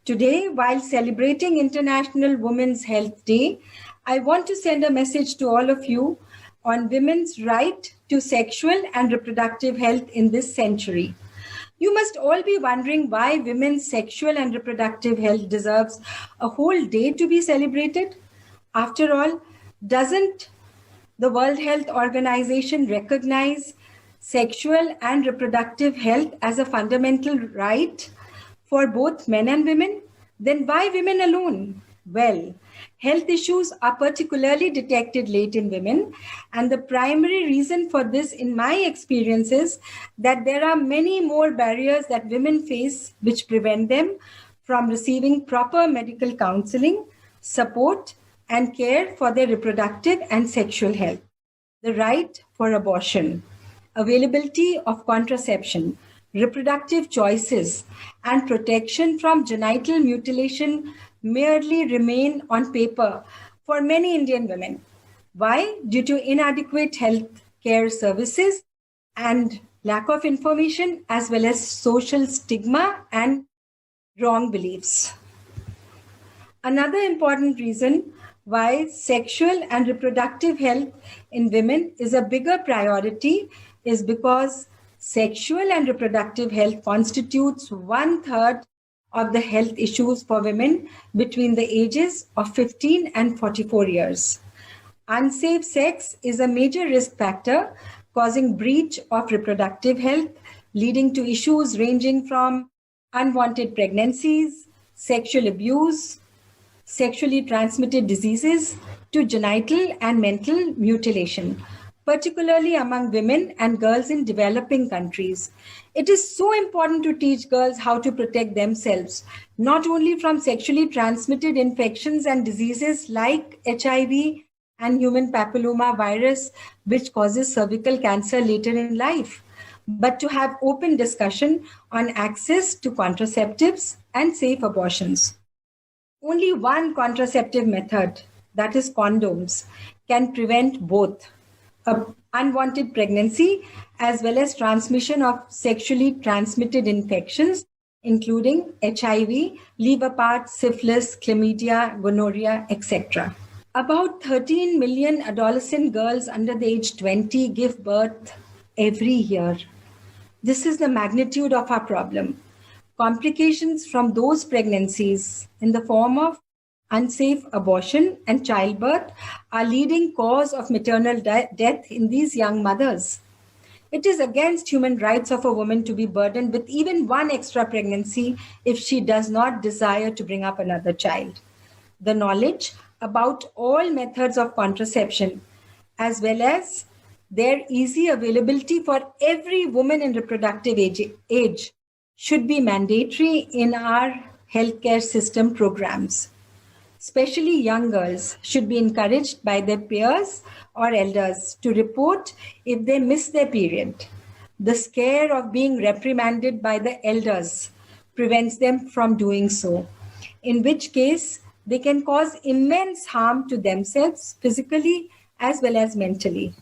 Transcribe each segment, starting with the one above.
Today, while celebrating International Women's Health Day, I want to send a message to all of you on women's right to sexual and reproductive health in this century. You must all be wondering why women's sexual and reproductive health deserves a whole day to be celebrated. After all, doesn't the World Health Organization recognize sexual and reproductive health as a fundamental right for both men and women? Then why women alone? Well, health issues are particularly detected late in women, and the primary reason for this, in my experience, is that there are many more barriers that women face which prevent them from receiving proper medical counseling, support, and care for their reproductive and sexual health. The right for abortion, availability of contraception, reproductive choices, and protection from genital mutilation merely remain on paper for many Indian women. Why? Due to inadequate health care services and lack of information, as well as social stigma and wrong beliefs. Another important reason why sexual and reproductive health in women is a bigger priority is because sexual and reproductive health constitutes 1/3 of the health issues for women between the ages of 15 and 44 years. Unsafe sex is a major risk factor causing breach of reproductive health, leading to issues ranging from unwanted pregnancies, sexual abuse, sexually transmitted diseases, to genital and mental mutilation, particularly among women and girls in developing countries. It is so important to teach girls how to protect themselves, not only from sexually transmitted infections and diseases like HIV and human papilloma virus, which causes cervical cancer later in life, but to have open discussion on access to contraceptives and safe abortions. Only one contraceptive method, that is condoms, can prevent both unwanted pregnancy as well as transmission of sexually transmitted infections, including HIV, leave apart, syphilis, chlamydia, gonorrhea, etc. About 13 million adolescent girls under the age 20 give birth every year. This is the magnitude of our problem. Complications from those pregnancies in the form of unsafe abortion and childbirth are leading cause of maternal death in these young mothers. It is against human rights of a woman to be burdened with even one extra pregnancy if she does not desire to bring up another child. The knowledge about all methods of contraception, as well as their easy availability for every woman in reproductive age should be mandatory in our healthcare system programs. Especially young girls should be encouraged by their peers or elders to report if they miss their period. The scare of being reprimanded by the elders prevents them from doing so, in which case they can cause immense harm to themselves physically as well as mentally.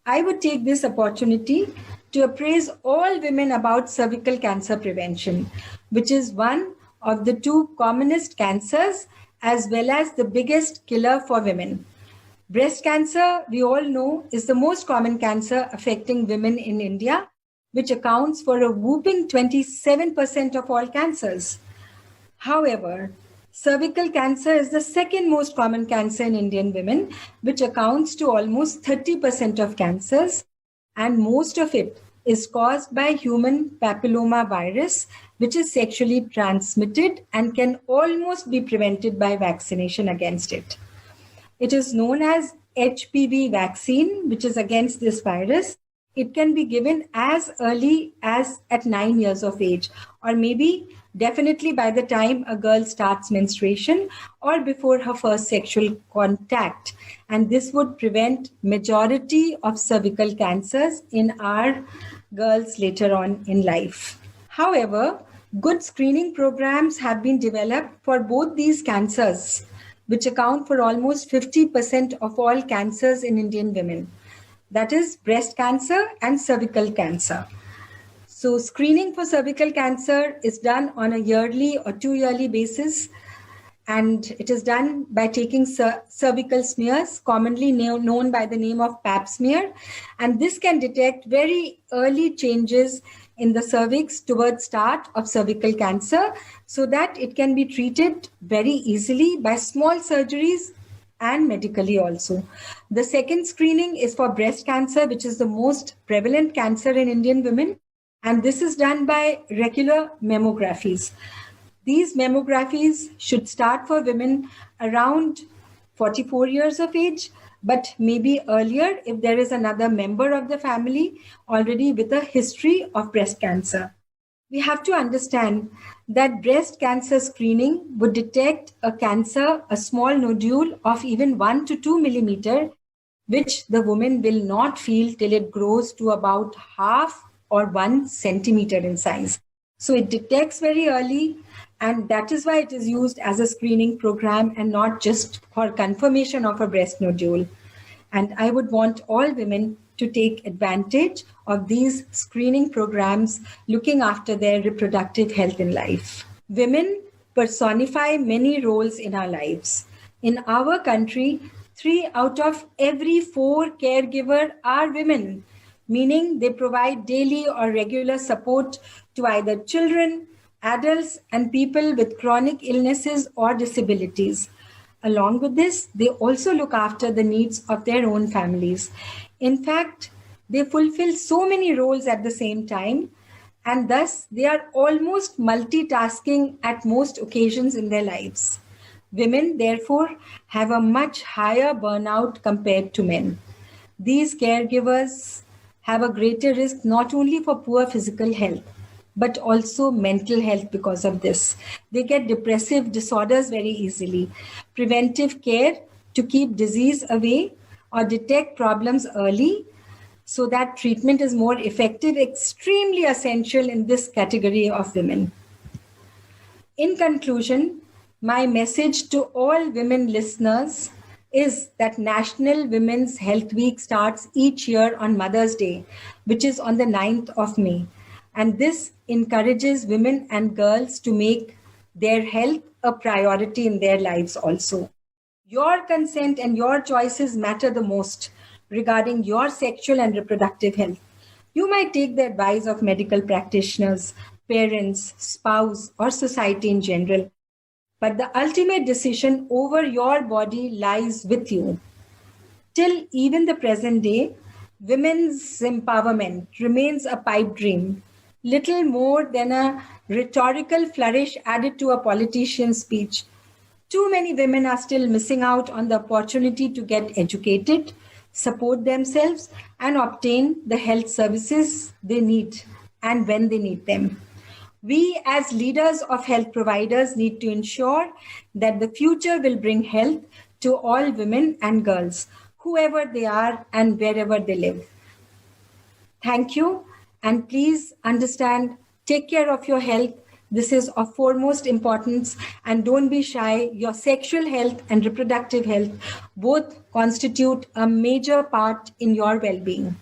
I would take this opportunity to appraise all women about cervical cancer prevention, which is one of the two commonest cancers as well as the biggest killer for women. Breast cancer, we all know, is the most common cancer affecting women in India, which accounts for a whopping 27% of all cancers. However, cervical cancer is the second most common cancer in Indian women, which accounts to almost 30% of cancers, and most of it is caused by human papilloma virus, which is sexually transmitted and can almost be prevented by vaccination against it. It is known as HPV vaccine, which is against this virus. It can be given as early as at 9 years of age, or maybe definitely by the time a girl starts menstruation or before her first sexual contact. And this would prevent majority of cervical cancers in our girls later on in life. However, good screening programs have been developed for both these cancers, which account for almost 50% of all cancers in Indian women. That is breast cancer and cervical cancer. So screening for cervical cancer is done on a yearly or 2-yearly basis, and it is done by taking cervical smears, commonly known by the name of pap smear. And this can detect very early changes in the cervix towards start of cervical cancer, so that it can be treated very easily by small surgeries and medically also. The second screening is for breast cancer, which is the most prevalent cancer in Indian women. And this is done by regular mammographies. These mammographies should start for women around 44 years of age, but maybe earlier if there is another member of the family already with a history of breast cancer. We have to understand that breast cancer screening would detect a cancer, a small nodule of even 1 to 2 millimeter, which the woman will not feel till it grows to about half or 1 centimeter in size. So it detects very early, and that is why it is used as a screening program and not just for confirmation of a breast nodule. And I would want all women to take advantage of these screening programs looking after their reproductive health in life. Women personify many roles in our lives. In our country, 3 out of every 4 caregivers are women, meaning they provide daily or regular support to either children, adults, and people with chronic illnesses or disabilities. Along with this, they also look after the needs of their own families. In fact, they fulfill so many roles at the same time, and thus they are almost multitasking at most occasions in their lives. Women, therefore, have a much higher burnout compared to men. These caregivers have a greater risk not only for poor physical health, but also mental health because of this. They get depressive disorders very easily. Preventive care to keep disease away or detect problems early so that treatment is more effective, extremely essential in this category of women. In conclusion, my message to all women listeners is that National Women's Health Week starts each year on Mother's Day, which is on the 9th of May. And this encourages women and girls to make their health a priority in their lives also. Your consent and your choices matter the most regarding your sexual and reproductive health. You might take the advice of medical practitioners, parents, spouse, or society in general, but the ultimate decision over your body lies with you. Till even the present day, women's empowerment remains a pipe dream, little more than a rhetorical flourish added to a politician's speech. Too many women are still missing out on the opportunity to get educated, support themselves, and obtain the health services they need and when they need them. We, as leaders of health providers, need to ensure that the future will bring health to all women and girls, whoever they are and wherever they live. Thank you, and please understand, take care of your health. This is of foremost importance, and don't be shy. Your sexual health and reproductive health both constitute a major part in your well-being.